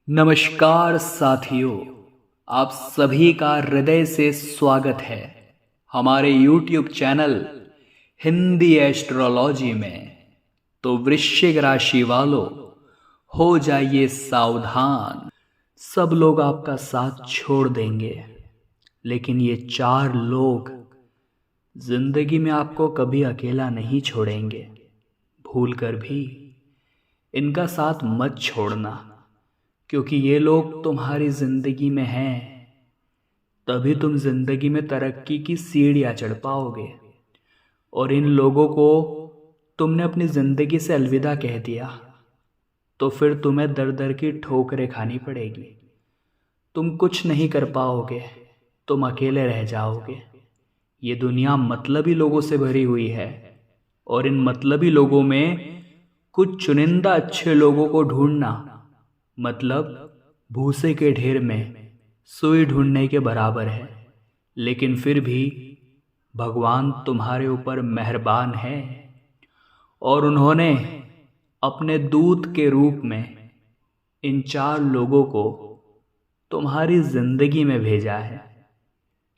नमस्कार साथियों, आप सभी का हृदय से स्वागत है हमारे YouTube चैनल हिंदी एस्ट्रोलॉजी में। तो वृश्चिक राशि वालों, हो जाइए सावधान। सब लोग आपका साथ छोड़ देंगे, लेकिन ये 4 लोग जिंदगी में आपको कभी अकेला नहीं छोड़ेंगे। भूल कर भी इनका साथ मत छोड़ना, क्योंकि ये लोग तुम्हारी जिंदगी में हैं, तभी तुम जिंदगी में तरक्की की सीढ़ियां चढ़ पाओगे। और इन लोगों को तुमने अपनी जिंदगी से अलविदा कह दिया तो फिर तुम्हें दर दर की ठोकरें खानी पड़ेगी। तुम कुछ नहीं कर पाओगे, तुम अकेले रह जाओगे। ये दुनिया मतलबी लोगों से भरी हुई है, और इन मतलबी लोगों में कुछ चुनिंदा अच्छे लोगों को ढूंढना मतलब भूसे के ढेर में सुई ढूंढने के बराबर है। लेकिन फिर भी भगवान तुम्हारे ऊपर मेहरबान है, और उन्होंने अपने दूत के रूप में इन 4 लोगों को तुम्हारी जिंदगी में भेजा है।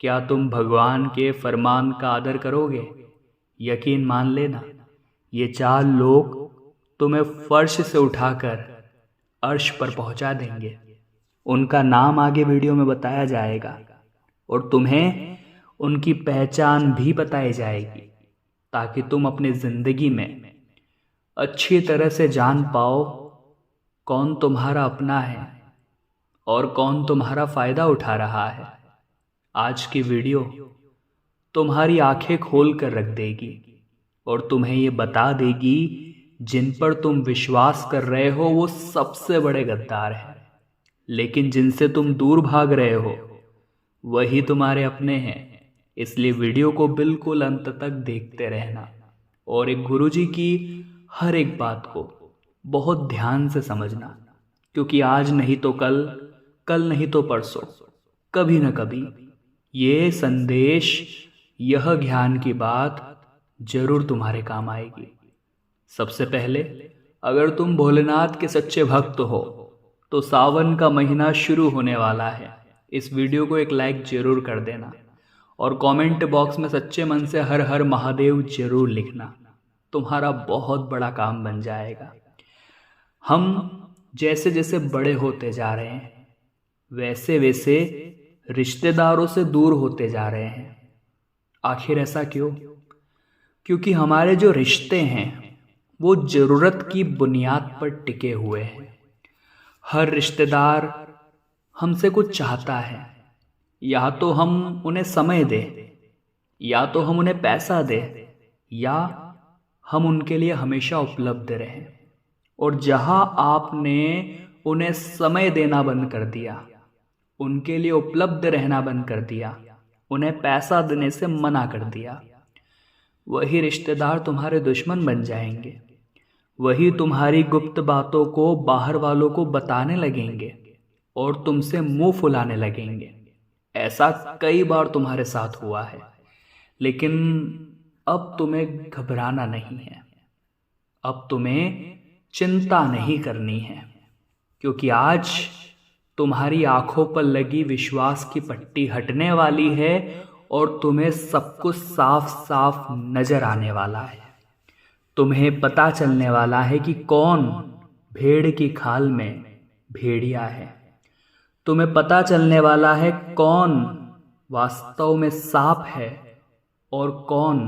क्या तुम भगवान के फरमान का आदर करोगे? यकीन मान लेना, ये 4 लोग तुम्हें फर्श से उठाकर अर्श पर पहुंचा देंगे। उनका नाम आगे वीडियो में बताया जाएगा, और तुम्हें उनकी पहचान भी बताई जाएगी, ताकि तुम अपनी जिंदगी में अच्छी तरह से जान पाओ कौन तुम्हारा अपना है और कौन तुम्हारा फायदा उठा रहा है। आज की वीडियो तुम्हारी आंखें खोल कर रख देगी, और तुम्हें ये बता देगी जिन पर तुम विश्वास कर रहे हो वो सबसे बड़े गद्दार हैं, लेकिन जिनसे तुम दूर भाग रहे हो वही तुम्हारे अपने हैं। इसलिए वीडियो को बिल्कुल अंत तक देखते रहना, और एक गुरुजी की हर एक बात को बहुत ध्यान से समझना, क्योंकि आज नहीं तो कल, कल नहीं तो परसों, कभी न कभी ये संदेश, यह ज्ञान की बात जरूर तुम्हारे काम आएगी। सबसे पहले, अगर तुम भोलेनाथ के सच्चे भक्त हो तो सावन का महीना शुरू होने वाला है। इस वीडियो को एक लाइक जरूर कर देना, और कमेंट बॉक्स में सच्चे मन से हर हर महादेव जरूर लिखना। तुम्हारा बहुत बड़ा काम बन जाएगा। हम जैसे जैसे बड़े होते जा रहे हैं, वैसे वैसे रिश्तेदारों से दूर होते जा रहे हैं। आखिर ऐसा क्यों? क्योंकि हमारे जो रिश्ते हैं वो जरूरत की बुनियाद पर टिके हुए हैं। हर रिश्तेदार हमसे कुछ चाहता है, या तो हम उन्हें समय दें, या तो हम उन्हें पैसा दें, या हम उनके लिए हमेशा उपलब्ध रहें। और जहां आपने उन्हें समय देना बंद कर दिया, उनके लिए उपलब्ध रहना बंद कर दिया, उन्हें पैसा देने से मना कर दिया, वही रिश्तेदार तुम्हारे दुश्मन बन जाएंगे। वही तुम्हारी गुप्त बातों को बाहर वालों को बताने लगेंगे और तुमसे मुंह फुलाने लगेंगे। ऐसा कई बार तुम्हारे साथ हुआ है, लेकिन अब तुम्हें घबराना नहीं है, अब तुम्हें चिंता नहीं करनी है, क्योंकि आज तुम्हारी आंखों पर लगी विश्वास की पट्टी हटने वाली है, और तुम्हें सब कुछ साफ साफ नजर आने वाला है। तुम्हें पता चलने वाला है कि कौन भेड़ की खाल में भेड़िया है। तुम्हें पता चलने वाला है कौन वास्तव में सांप है और कौन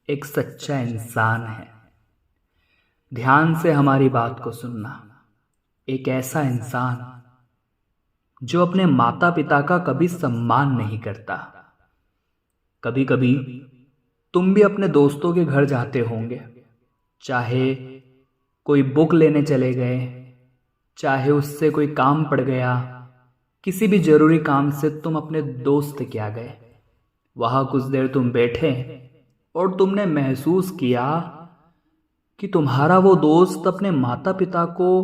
एक सच्चा इंसान है। ध्यान से हमारी बात को सुनना। एक ऐसा इंसान जो अपने माता पिता का कभी सम्मान नहीं करता। कभी कभी तुम भी अपने दोस्तों के घर जाते होंगे, चाहे कोई बुक लेने चले गए, चाहे उससे कोई काम पड़ गया, किसी भी जरूरी काम से तुम अपने दोस्त के आ गए। वहां कुछ देर तुम बैठे और तुमने महसूस किया कि तुम्हारा वो दोस्त अपने माता पिता को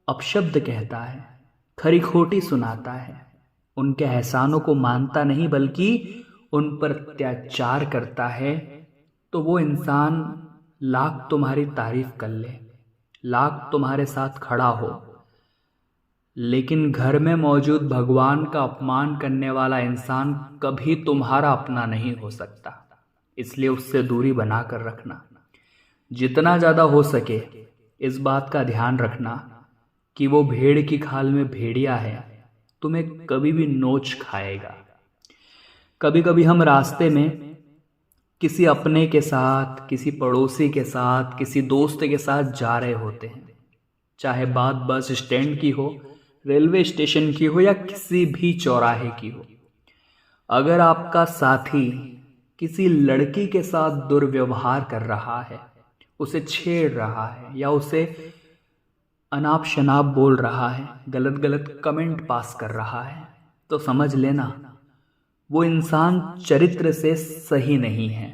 अपशब्द कहता है, खरी खोटी सुनाता है, उनके एहसानों को मानता नहीं बल्कि उन पर अत्याचार करता है। तो वो इंसान लाख तुम्हारी तारीफ कर ले, लाख तुम्हारे साथ खड़ा हो, लेकिन घर में मौजूद भगवान का अपमान करने वाला इंसान कभी तुम्हारा अपना नहीं हो सकता। इसलिए उससे दूरी बनाकर रखना। जितना ज़्यादा हो सके इस बात का ध्यान रखना कि वो भेड़ की खाल में भेड़िया है, तुम्हें कभी भी नोच खाएगा। कभी कभी हम रास्ते में किसी अपने के साथ, किसी पड़ोसी के साथ, किसी दोस्त के साथ जा रहे होते हैं, चाहे बात बस स्टैंड की हो, रेलवे स्टेशन की हो या किसी भी चौराहे की हो। अगर आपका साथी किसी लड़की के साथ दुर्व्यवहार कर रहा है, उसे छेड़ रहा है या उसे अनाप शनाप बोल रहा है, गलत गलत कमेंट पास कर रहा है, तो समझ लेना वो इंसान चरित्र से सही नहीं है।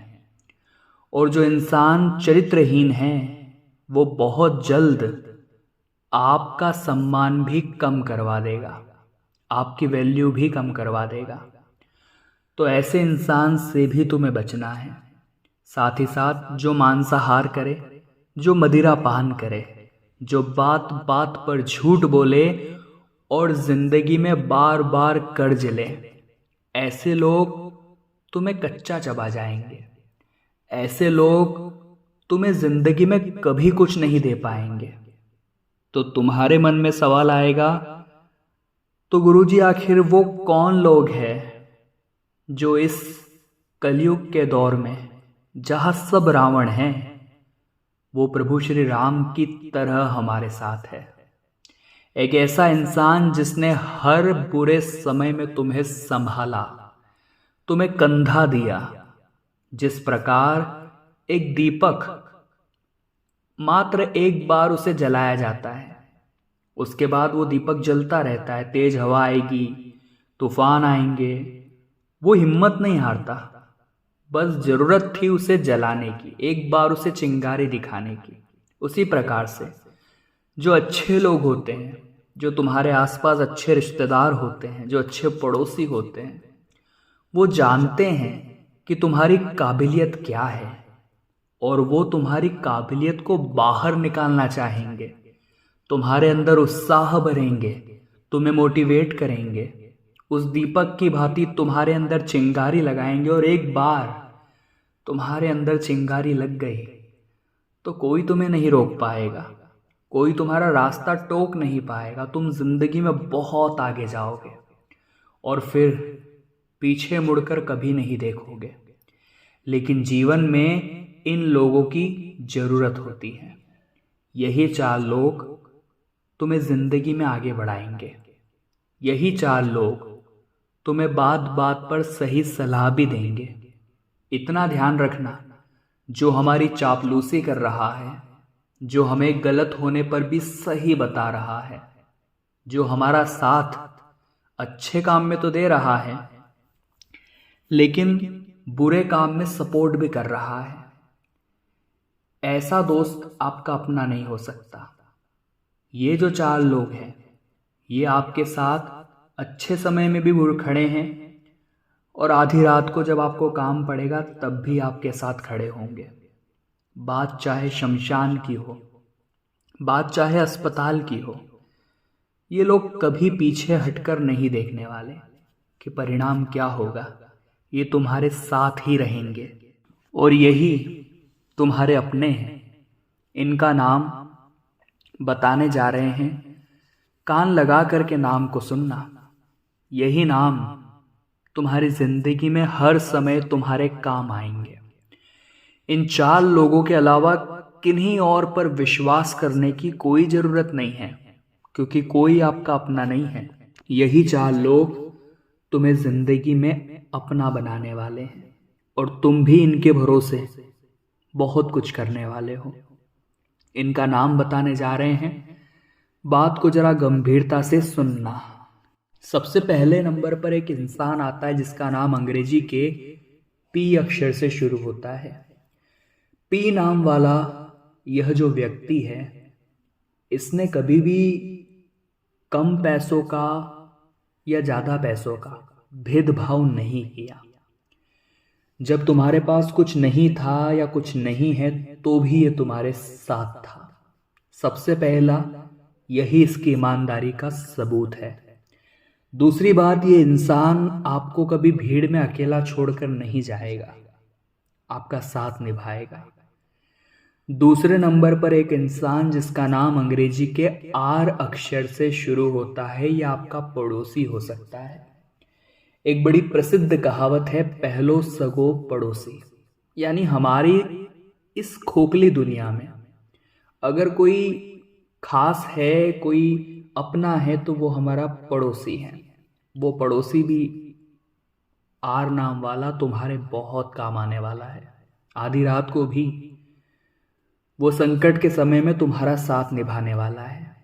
और जो इंसान चरित्रहीन है वो बहुत जल्द आपका सम्मान भी कम करवा देगा, आपकी वैल्यू भी कम करवा देगा। तो ऐसे इंसान से भी तुम्हें बचना है। साथ ही साथ जो मांसाहार करे, जो मदिरा पान करे, जो बात बात पर झूठ बोले और जिंदगी में बार बार कर्ज ले, ऐसे लोग तुम्हें कच्चा चबा जाएंगे। ऐसे लोग तुम्हें जिंदगी में कभी कुछ नहीं दे पाएंगे। तो तुम्हारे मन में सवाल आएगा, तो गुरुजी आखिर वो कौन लोग हैं जो इस कलयुग के दौर में, जहां सब रावण हैं, वो प्रभु श्री राम की तरह हमारे साथ है। एक ऐसा इंसान जिसने हर बुरे समय में तुम्हें संभाला, तुम्हें कंधा दिया। जिस प्रकार एक दीपक मात्र एक बार उसे जलाया जाता है, उसके बाद वो दीपक जलता रहता है। तेज हवा आएगी, तूफान आएंगे, वो हिम्मत नहीं हारता। बस जरूरत थी उसे जलाने की, एक बार उसे चिंगारी दिखाने की। उसी प्रकार से जो अच्छे लोग होते हैं, जो तुम्हारे आसपास अच्छे रिश्तेदार होते हैं, जो अच्छे पड़ोसी होते हैं, वो जानते हैं कि तुम्हारी काबिलियत क्या है और वो तुम्हारी काबिलियत को बाहर निकालना चाहेंगे। तुम्हारे अंदर उत्साह भरेंगे, तुम्हें मोटिवेट करेंगे, उस दीपक की भांति तुम्हारे अंदर चिंगारी लगाएंगे। और एक बार तुम्हारे अंदर चिंगारी लग गई तो कोई तुम्हें नहीं रोक पाएगा, कोई तुम्हारा रास्ता टोक नहीं पाएगा। तुम जिंदगी में बहुत आगे जाओगे और फिर पीछे मुड़कर कभी नहीं देखोगे। लेकिन जीवन में इन लोगों की जरूरत होती है। यही 4 लोग तुम्हें जिंदगी में आगे बढ़ाएंगे। यही 4 लोग तुम्हें बात बात पर सही सलाह भी देंगे। इतना ध्यान रखना, जो हमारी चापलूसी कर रहा है, जो हमें गलत होने पर भी सही बता रहा है, जो हमारा साथ अच्छे काम में तो दे रहा है लेकिन बुरे काम में सपोर्ट भी कर रहा है, ऐसा दोस्त आपका अपना नहीं हो सकता। ये जो 4 लोग हैं, ये आपके साथ अच्छे समय में भी खड़े हैं और आधी रात को जब आपको काम पड़ेगा तब भी आपके साथ खड़े होंगे। बात चाहे शमशान की हो, बात चाहे अस्पताल की हो, ये लोग कभी पीछे हटकर नहीं देखने वाले कि परिणाम क्या होगा। ये तुम्हारे साथ ही रहेंगे और यही तुम्हारे अपने हैं। इनका नाम बताने जा रहे हैं, कान लगा करके नाम को सुनना। यही नाम तुम्हारी जिंदगी में हर समय तुम्हारे काम आएंगे। इन 4 लोगों के अलावा किन्हीं और पर विश्वास करने की कोई जरूरत नहीं है, क्योंकि कोई आपका अपना नहीं है। यही 4 लोग तुम्हें जिंदगी में अपना बनाने वाले हैं और तुम भी इनके भरोसे बहुत कुछ करने वाले हो। इनका नाम बताने जा रहे हैं, बात को जरा गंभीरता से सुनना। सबसे पहले नंबर पर एक इंसान आता है जिसका नाम अंग्रेजी के पी अक्षर से शुरू होता है। पी नाम वाला यह जो व्यक्ति है, इसने कभी भी कम पैसों का या ज़्यादा पैसों का भेदभाव नहीं किया। जब तुम्हारे पास कुछ नहीं था या कुछ नहीं है तो भी ये तुम्हारे साथ था। सबसे पहला यही इसकी ईमानदारी का सबूत है। दूसरी बात, ये इंसान आपको कभी भीड़ में अकेला छोड़कर नहीं जाएगा, आपका साथ निभाएगा। दूसरे नंबर पर एक इंसान जिसका नाम अंग्रेजी के आर अक्षर से शुरू होता है, यह आपका पड़ोसी हो सकता है। एक बड़ी प्रसिद्ध कहावत है, पहलो सगो पड़ोसी। यानी हमारी इस खोखली दुनिया में अगर कोई खास है, कोई अपना है, तो वो हमारा पड़ोसी है। वो पड़ोसी भी आर नाम वाला तुम्हारे बहुत काम आने वाला है। आधी रात को भी वो संकट के समय में तुम्हारा साथ निभाने वाला है।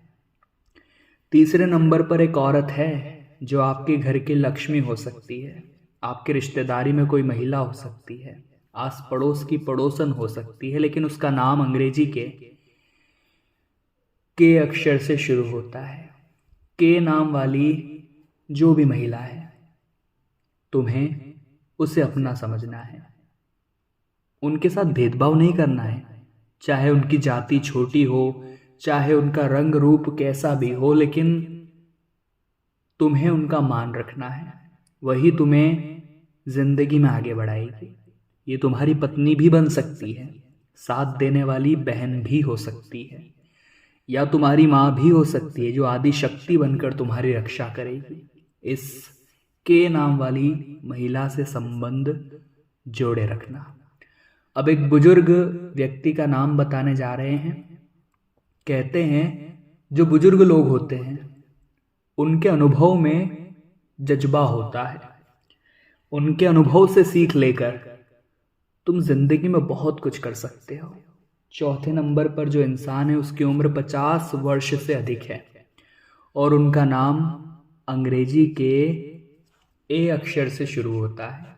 तीसरे नंबर पर एक औरत है जो आपके घर की लक्ष्मी हो सकती है, आपके रिश्तेदारी में कोई महिला हो सकती है, आस पड़ोस की पड़ोसन हो सकती है, लेकिन उसका नाम अंग्रेजी के अक्षर से शुरू होता है। के नाम वाली जो भी महिला है, तुम्हें उसे अपना समझना है। उनके साथ भेदभाव नहीं करना है, चाहे उनकी जाति छोटी हो, चाहे उनका रंग रूप कैसा भी हो, लेकिन तुम्हें उनका मान रखना है। वही तुम्हें जिंदगी में आगे बढ़ाएगी। ये तुम्हारी पत्नी भी बन सकती है, साथ देने वाली बहन भी हो सकती है, या तुम्हारी माँ भी हो सकती है जो आदि शक्ति बनकर तुम्हारी रक्षा करेगी। इस के नाम वाली महिला से संबंध जोड़े रखना। अब एक बुजुर्ग व्यक्ति का नाम बताने जा रहे हैं। कहते हैं जो बुजुर्ग लोग होते हैं उनके अनुभव में जज्बा होता है। उनके अनुभव से सीख लेकर तुम जिंदगी में बहुत कुछ कर सकते हो। चौथे नंबर पर जो इंसान है उसकी उम्र 50 वर्ष से अधिक है और उनका नाम अंग्रेजी के ए अक्षर से शुरू होता है।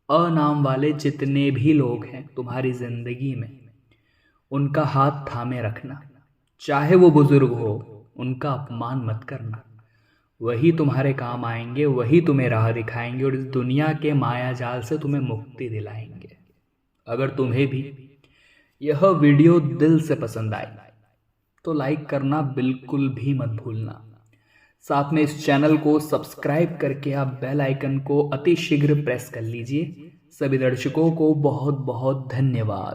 अ नाम वाले जितने भी लोग हैं तुम्हारी जिंदगी में, उनका हाथ थामे रखना। चाहे वो बुजुर्ग हो, उनका अपमान मत करना। वही तुम्हारे काम आएंगे, वही तुम्हें राह दिखाएंगे और इस दुनिया के माया जाल से तुम्हें मुक्ति दिलाएंगे। अगर तुम्हें भी यह वीडियो दिल से पसंद आए तो लाइक करना बिल्कुल भी मत भूलना। साथ में इस चैनल को सब्सक्राइब करके आप बेल आइकन को अति शीघ्र प्रेस कर लीजिए। सभी दर्शकों को बहुत बहुत धन्यवाद।